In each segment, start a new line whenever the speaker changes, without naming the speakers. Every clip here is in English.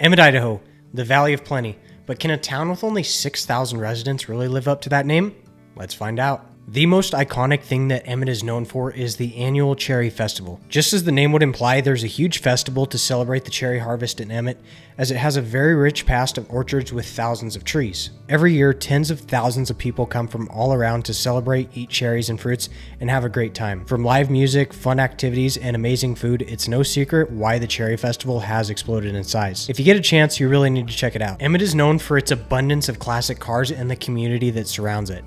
EMMETT Idaho, the Valley of Plenty. But can a town with only 6,000 residents really live up to that name? Let's find out. The most iconic thing that Emmett is known for is the annual Cherry Festival. Just as the name would imply, there's a huge festival to celebrate the cherry harvest in Emmett, as it has a very rich past of orchards with thousands of trees. Every year, tens of thousands of people come from all around to celebrate, eat cherries and fruits, and have a great time. From live music, fun activities, and amazing food, it's no secret why the Cherry Festival has exploded in size. If you get a chance, you really need to check it out. Emmett is known for its abundance of classic cars and the community that surrounds it.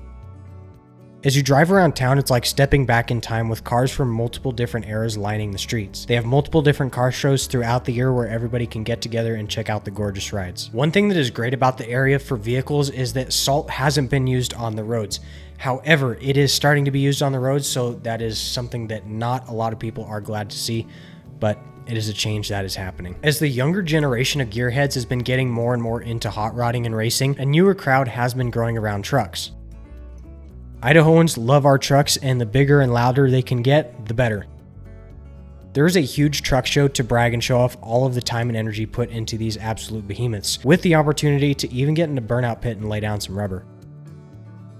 As you drive around town, it's like stepping back in time with cars from multiple different eras lining the streets. They have multiple different car shows throughout the year where everybody can get together and check out the gorgeous rides. One thing that is great about the area for vehicles is that salt hasn't been used on the roads. However, it is starting to be used on the roads, so that is something that not a lot of people are glad to see, but it is a change that is happening. As the younger generation of gearheads has been getting more and more into hot rodding and racing, a newer crowd has been growing around trucks. Idahoans love our trucks, and the bigger and louder they can get, the better. There is a huge truck show to brag and show off all of the time and energy put into these absolute behemoths, with the opportunity to even get in a burnout pit and lay down some rubber.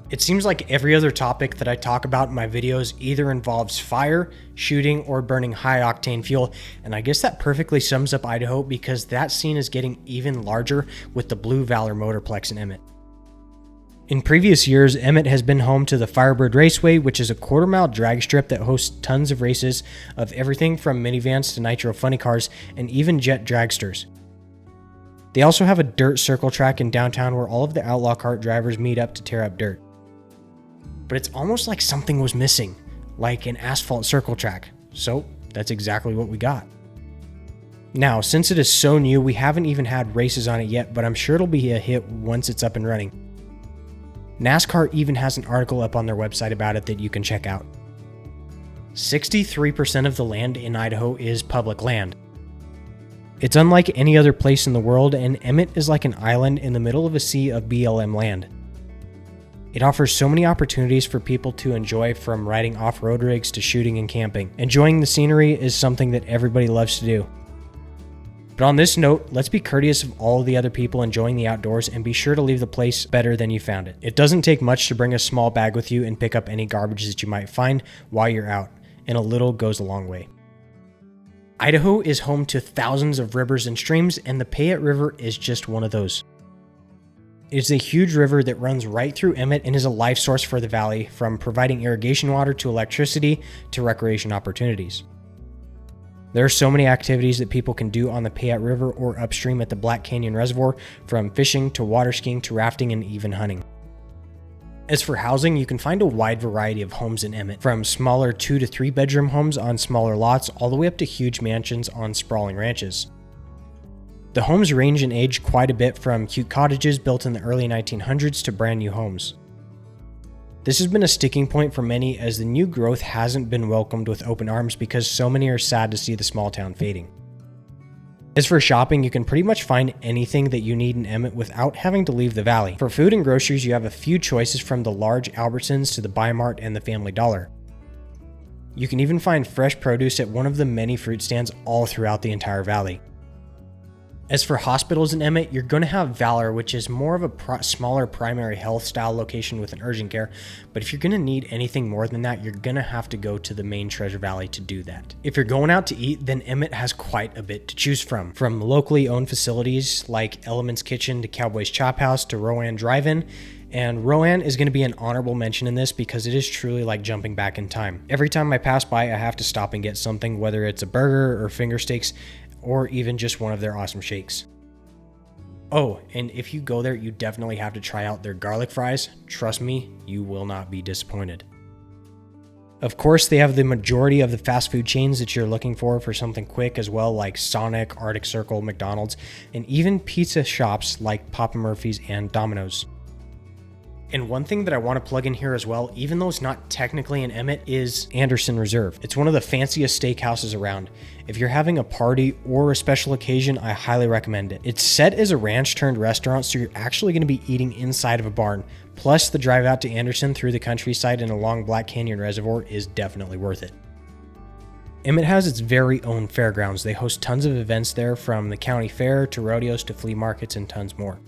It seems like every other topic that I talk about in my videos either involves fire, shooting, or burning high-octane fuel, and I guess that perfectly sums up Idaho because that scene is getting even larger with the Blue Valor Motorplex in Emmett. In previous years, Emmett has been home to the Firebird Raceway, which is a quarter-mile drag strip that hosts tons of races of everything from minivans to nitro funny cars and even jet dragsters. They also have a dirt circle track in downtown where all of the outlaw kart drivers meet up to tear up dirt. But it's almost like something was missing, like an asphalt circle track. So that's exactly what we got. Now, since it is so new, we haven't even had races on it yet, but I'm sure it'll be a hit once it's up and running. NASCAR even has an article up on their website about it that you can check out. 63% of the land in Idaho is public land. It's unlike any other place in the world, and Emmett is like an island in the middle of a sea of BLM land. It offers so many opportunities for people to enjoy, from riding off-road rigs to shooting and camping. Enjoying the scenery is something that everybody loves to do. But on this note, let's be courteous of all the other people enjoying the outdoors and be sure to leave the place better than you found it. It doesn't take much to bring a small bag with you and pick up any garbage that you might find while you're out, and a little goes a long way. Idaho is home to thousands of rivers and streams, and the Payette River is just one of those. It's a huge river that runs right through Emmett and is a life source for the valley, from providing irrigation water to electricity to recreation opportunities. There are so many activities that people can do on the Payette River or upstream at the Black Canyon Reservoir, from fishing to water skiing to rafting and even hunting. As for housing, you can find a wide variety of homes in Emmett, from smaller 2 to 3 bedroom homes on smaller lots all the way up to huge mansions on sprawling ranches. The homes range in age quite a bit, from cute cottages built in the early 1900s to brand new homes. This has been a sticking point for many, as the new growth hasn't been welcomed with open arms because so many are sad to see the small town fading. As for shopping, you can pretty much find anything that you need in Emmett without having to leave the valley. For food and groceries, you have a few choices, from the large Albertsons to the Bi-Mart and the Family Dollar. You can even find fresh produce at one of the many fruit stands all throughout the entire valley. As for hospitals in Emmett, you're going to have Valor, which is more of a smaller primary health style location with an urgent care, but if you're going to need anything more than that, you're going to have to go to the main Treasure Valley to do that. If you're going out to eat, then Emmett has quite a bit to choose from locally owned facilities like Element's Kitchen to Cowboys Chop House to Rowan Drive-In. And Rowan is going to be an honorable mention in this because it is truly like jumping back in time. Every time I pass by, I have to stop and get something, whether it's a burger or finger steaks, or even just one of their awesome shakes. Oh, and if you go there, you definitely have to try out their garlic fries. Trust me, you will not be disappointed. Of course, they have the majority of the fast food chains that you're looking for something quick as well, like Sonic, Arctic Circle, McDonald's, and even pizza shops like Papa Murphy's and Domino's. And one thing that I want to plug in here as well, even though it's not technically in Emmett, is Anderson Reserve. It's one of the fanciest steakhouses around. If you're having a party or a special occasion, I highly recommend it. It's set as a ranch turned restaurant, so you're actually going to be eating inside of a barn. Plus, the drive out to Anderson through the countryside and along Black Canyon Reservoir is definitely worth it. Emmett has its very own fairgrounds. They host tons of events there, from the county fair to rodeos to flea markets and tons more.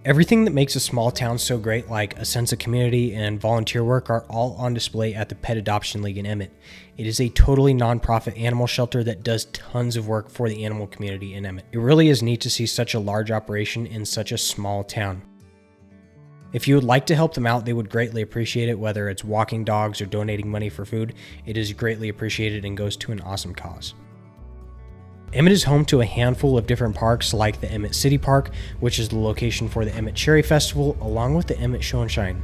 Everything that makes a small town so great, like a sense of community and volunteer work, are all on display at the Pet Adoption League in Emmett. It is a totally nonprofit animal shelter that does tons of work for the animal community in Emmett. It really is neat to see such a large operation in such a small town. If you would like to help them out, they would greatly appreciate it, whether it's walking dogs or donating money for food. It is greatly appreciated and goes to an awesome cause. Emmett is home to a handful of different parks, like the Emmett City Park, which is the location for the Emmett Cherry Festival, along with the Emmett Show and Shine.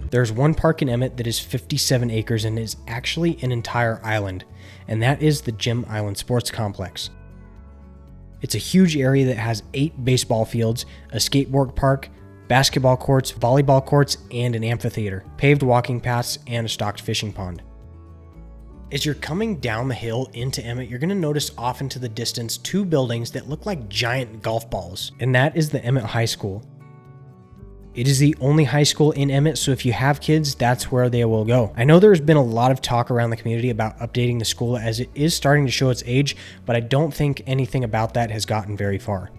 There's one park in Emmett that is 57 acres and is actually an entire island, and that is the Gem Island Sports Complex. It's a huge area that has 8 baseball fields, a skateboard park, basketball courts, volleyball courts, and an amphitheater, paved walking paths, and a stocked fishing pond. As you're coming down the hill into Emmett, you're going to notice off into the distance 2 buildings that look like giant golf balls, and that is the Emmett High School. It is the only high school in Emmett, so if you have kids, that's where they will go. I know there's been a lot of talk around the community about updating the school as it is starting to show its age, but I don't think anything about that has gotten very far.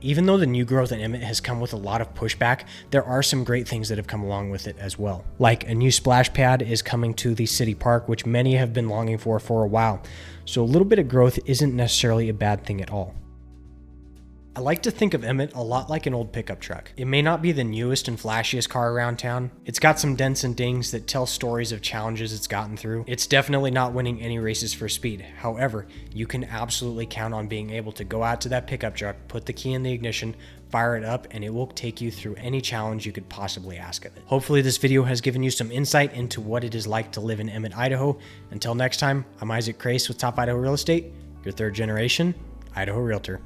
Even though the new growth in Emmett has come with a lot of pushback, there are some great things that have come along with it as well. Like a new splash pad is coming to the city park, which many have been longing for a while. So a little bit of growth isn't necessarily a bad thing at all. I like to think of Emmett a lot like an old pickup truck. It may not be the newest and flashiest car around town. It's got some dents and dings that tell stories of challenges it's gotten through. It's definitely not winning any races for speed. However, you can absolutely count on being able to go out to that pickup truck, put the key in the ignition, fire it up, and it will take you through any challenge you could possibly ask of it. Hopefully this video has given you some insight into what it is like to live in Emmett, Idaho. Until next time, I'm Isaac Crace with Top Idaho Real Estate, your 3rd generation Idaho Realtor.